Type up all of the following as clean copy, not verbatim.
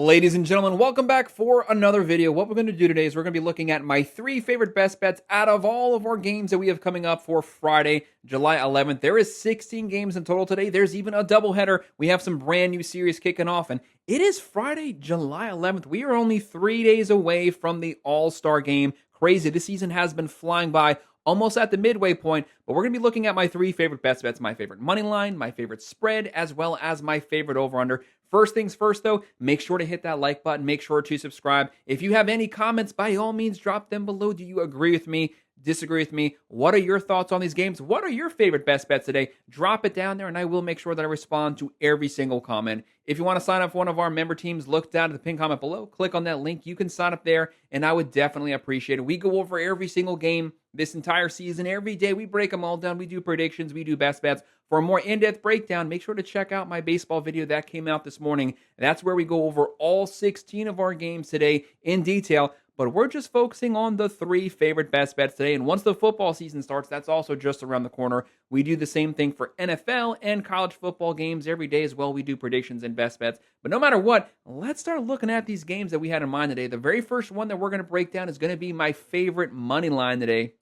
Ladies and gentlemen, welcome back for another video. What we're going to do today is we're going to be looking at my 3 favorite best bets out of all of our games that we have coming up for Friday, July 11th. There is 16 games in total today. There's even a doubleheader. We have some brand new series kicking off, and it is Friday, July 11th. We are only 3 days away from the All-Star game. Crazy. This season has been flying by, almost at the midway point, but we're going to be looking at my 3 favorite best bets, my favorite money line, my favorite spread, as well as my favorite over-under. First things first, though, make sure to hit that like button. Make sure to subscribe. If you have any comments, by all means, drop them below. Do you agree with me? Disagree with me? What are your thoughts on these games? What are your favorite best bets today? Drop it down there, and I will make sure that I respond to every single comment. If you want to sign up for one of our member teams, look down at the pinned comment below. Click on that link. You can sign up there, and I would definitely appreciate it. We go over every single game this entire season. Every day, we break them all down. We do predictions. We do best bets. For a more in-depth breakdown, make sure to check out my baseball video that came out this morning. That's where we go over all 16 of our games today in detail. But we're just focusing on the 3 favorite best bets today. And once the football season starts, that's also just around the corner. We do the same thing for NFL and college football games every day as well. We do predictions and best bets. But no matter what, let's start looking at these games that we had in mind today. The very first one that we're going to break down is going to be my favorite money line today.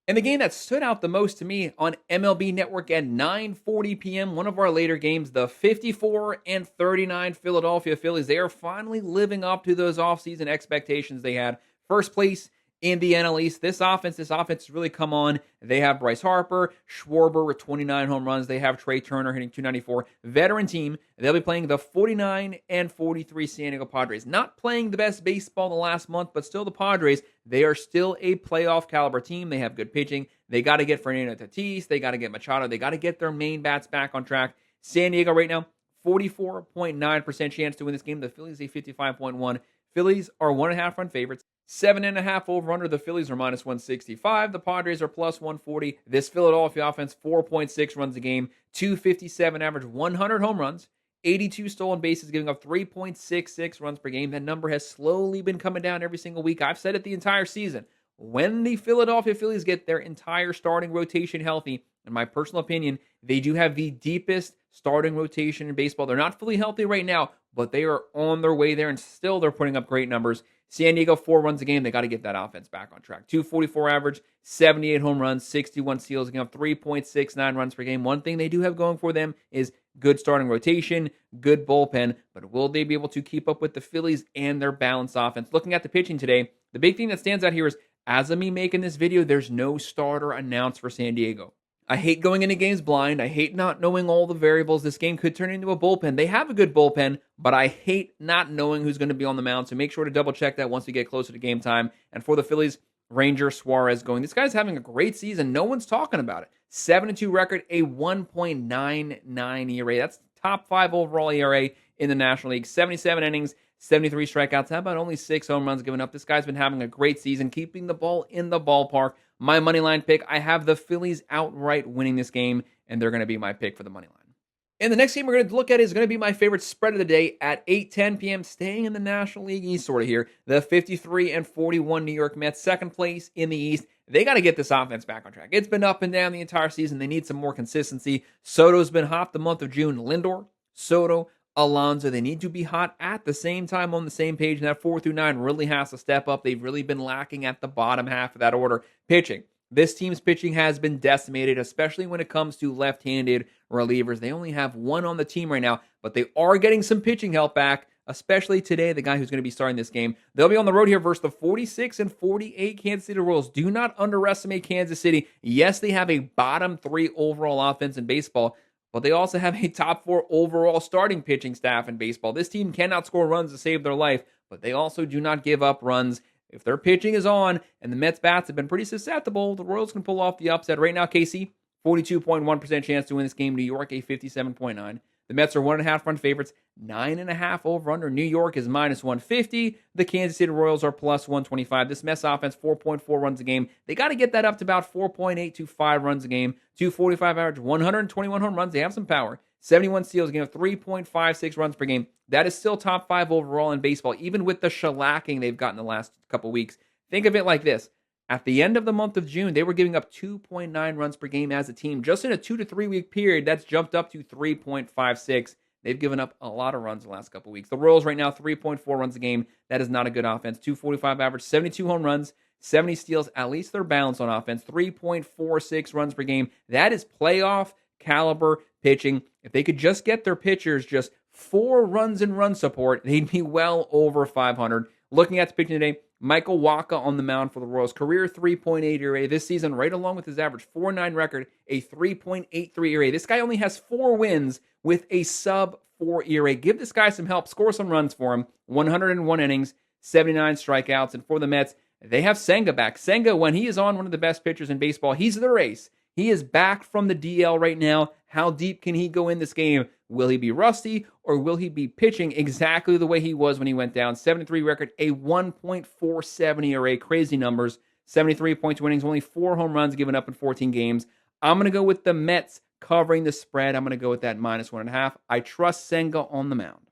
And the game that stood out the most to me on MLB Network at 9:40 p.m., one of our later games, the 54-39 Philadelphia Phillies. They are finally living up to those offseason expectations they had. First place in the NL East. This offense has really come on. They have Bryce Harper, Schwarber with 29 home runs. They have Trey Turner hitting 294. Veteran team. They'll be playing the 49-43 San Diego Padres. Not playing the best baseball the last month, but still the Padres. They are still a playoff caliber team. They have good pitching. They got to get Fernando Tatis. They got to get Machado. They got to get their main bats back on track. San Diego right now, 44.9% chance to win this game. The Phillies a 55.1. Phillies are 1.5 run favorites. 7.5 over under. The Phillies are minus 165. The Padres are plus 140. This Philadelphia offense, 4.6 runs a game, 257 average, 100 home runs, 82 stolen bases, giving up 3.66 runs per game. That number has slowly been coming down every single week. I've said it the entire season. When the Philadelphia Phillies get their entire starting rotation healthy, in my personal opinion, they do have the deepest starting rotation in baseball. They're not fully healthy right now, but they are on their way there, and still they're putting up great numbers. San Diego, 4 runs a game. They got to get that offense back on track. 244 average, 78 home runs, 61 steals, giving up 3.69 runs per game. One thing they do have going for them is good starting rotation, good bullpen, but will they be able to keep up with the Phillies and their balanced offense? Looking at the pitching today, the big thing that stands out here is, as of me making this video, there's no starter announced for San Diego. I hate going into games blind. I hate not knowing all the variables. This game could turn into a bullpen. They have a good bullpen, but I hate not knowing who's going to be on the mound. So make sure to double check that once we get closer to game time. And for the Phillies, Ranger Suarez going. This guy's having a great season. No one's talking about it. 7-2 record, a 1.99 ERA. That's top 5 overall ERA in the National League. 77 innings, 73 strikeouts. How about only 6 home runs given up? This guy's been having a great season, keeping the ball in the ballpark. My money line pick, I have the Phillies outright winning this game, and they're going to be my pick for the money line. And the next game we're going to look at is going to be my favorite spread of the day at 8:10 p.m., staying in the National League East sort of here. The 53-41 New York Mets, second place in the East. They got to get this offense back on track. It's been up and down the entire season. They need some more consistency. Soto's been hot the month of June. Lindor, Soto, Alonso, they need to be hot at the same time on the same page, and that 4 through 9 really has to step up. They've really been lacking at the bottom half of that order. Pitching. This team's pitching has been decimated, especially when it comes to left-handed relievers. They only have 1 on the team right now, but they are getting some pitching help back, especially today, the guy who's going to be starting this game. They'll be on the road here versus the 46-48 Kansas City Royals. Do not underestimate Kansas City. Yes, they have a bottom 3 overall offense in baseball, but they also have a top 4 overall starting pitching staff in baseball. This team cannot score runs to save their life, but they also do not give up runs. If their pitching is on, and the Mets bats have been pretty susceptible, the Royals can pull off the upset. Right now, KC, 42.1% chance to win this game. New York, a 57.9%. The Mets are 1.5 run favorites, 9.5 over under. New York is minus 150. The Kansas City Royals are plus 125. This Mets offense, 4.4 runs a game. They got to get that up to about 4.8 to 5 runs a game. 245 average, 121 home runs. They have some power. 71 steals, game of 3.56 runs per game. That is still top 5 overall in baseball, even with the shellacking they've gotten the last couple weeks. Think of it like this. At the end of the month of June, they were giving up 2.9 runs per game as a team. Just in a 2 to 3 week period, that's jumped up to 3.56. They've given up a lot of runs the last couple weeks. The Royals right now, 3.4 runs a game. That is not a good offense. 245 average, 72 home runs, 70 steals. At least they're balanced on offense. 3.46 runs per game. That is playoff caliber pitching. If they could just get their pitchers just 4 runs in run support, they'd be well over 500. Looking at the pitching today, Michael Wacha on the mound for the Royals. Career 3.8 ERA this season, right along with his average 4.9 record, a 3.83 ERA. This guy only has 4 wins with a sub-4 ERA. Give this guy some help. Score some runs for him. 101 innings, 79 strikeouts. And for the Mets, they have Senga back. Senga, when he is on, one of the best pitchers in baseball. He's their ace. He is back from the DL right now. How deep can he go in this game? Will he be rusty, or will he be pitching exactly the way he was when he went down? 73 record, a 1.47 ERA, crazy numbers. 73.2 innings, only 4 home runs given up in 14 games. I'm going to go with the Mets covering the spread. I'm going to go with that -1.5. I trust Senga on the mound.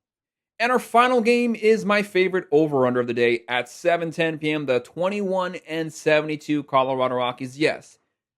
And our final game is my favorite over-under of the day at 7:10 p.m. The 21-72 Colorado Rockies. Yes,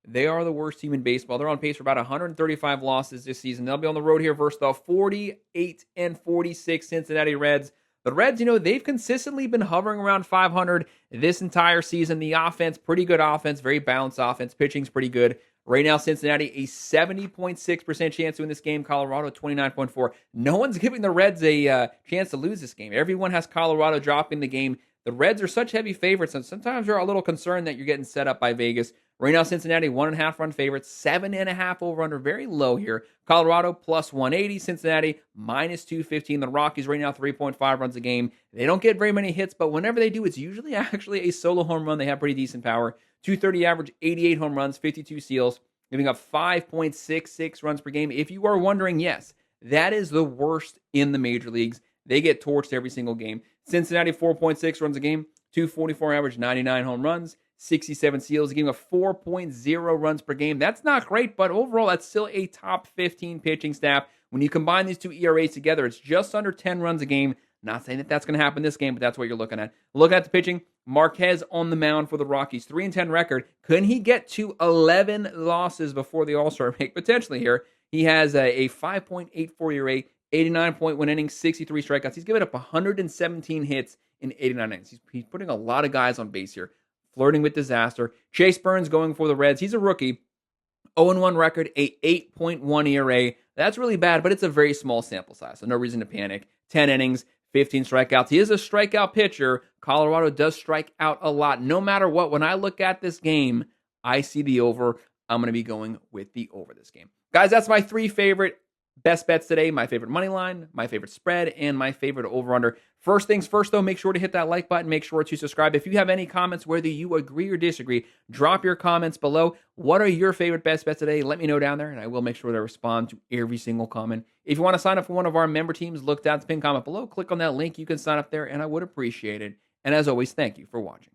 they are the worst team in baseball. They're on pace for about 135 losses this season. They'll be on the road here versus the 48-46 Cincinnati Reds. The Reds, they've consistently been hovering around 500 this entire season. The offense, pretty good offense, very balanced offense. Pitching's pretty good. Right now, Cincinnati, a 70.6% chance to win this game. Colorado, 29.4%. No one's giving the Reds a chance to lose this game. Everyone has Colorado dropping the game. The Reds are such heavy favorites, and sometimes you're a little concerned that you're getting set up by Vegas. Right now, Cincinnati, 1.5 run favorites, 7.5 over-under, very low here. Colorado, +180. Cincinnati, -215. The Rockies, right now, 3.5 runs a game. They don't get very many hits, but whenever they do, it's usually actually a solo home run. They have pretty decent power. 230 average, 88 home runs, 52 steals, giving up 5.66 runs per game. If you are wondering, yes, that is the worst in the major leagues. They get torched every single game. Cincinnati, 4.6 runs a game, 244 average, 99 home runs, 67 steals, giving up 4.0 runs per game. That's not great, but overall, that's still a top 15 pitching staff. When you combine these two ERAs together, it's just under 10 runs a game. Not saying that that's going to happen this game, but that's what you're looking at. Looking at the pitching, Marquez on the mound for the Rockies, 3-10 record. Can he get to 11 losses before the All-Star break? Potentially here. He has a 5.84 ERA, 89.1 innings, 63 strikeouts. He's given up 117 hits in 89 innings. He's putting a lot of guys on base here, flirting with disaster. Chase Burns going for the Reds. He's a rookie. 0-1 record, a 8.1 ERA. That's really bad, but it's a very small sample size, so no reason to panic. 10 innings, 15 strikeouts. He is a strikeout pitcher. Colorado does strike out a lot. No matter what, when I look at this game, I see the over. I'm going to be going with the over this game. Guys, that's my 3 favorite best bets today. My favorite money line, my favorite spread, and my favorite over-under. First things first, though, make sure to hit that like button. Make sure to subscribe. If you have any comments, whether you agree or disagree, drop your comments below. What are your favorite best bets today? Let me know down there, and I will make sure to respond to every single comment. If you want to sign up for one of our member teams, look down at the pinned comment below. Click on that link. You can sign up there, and I would appreciate it. And as always, thank you for watching.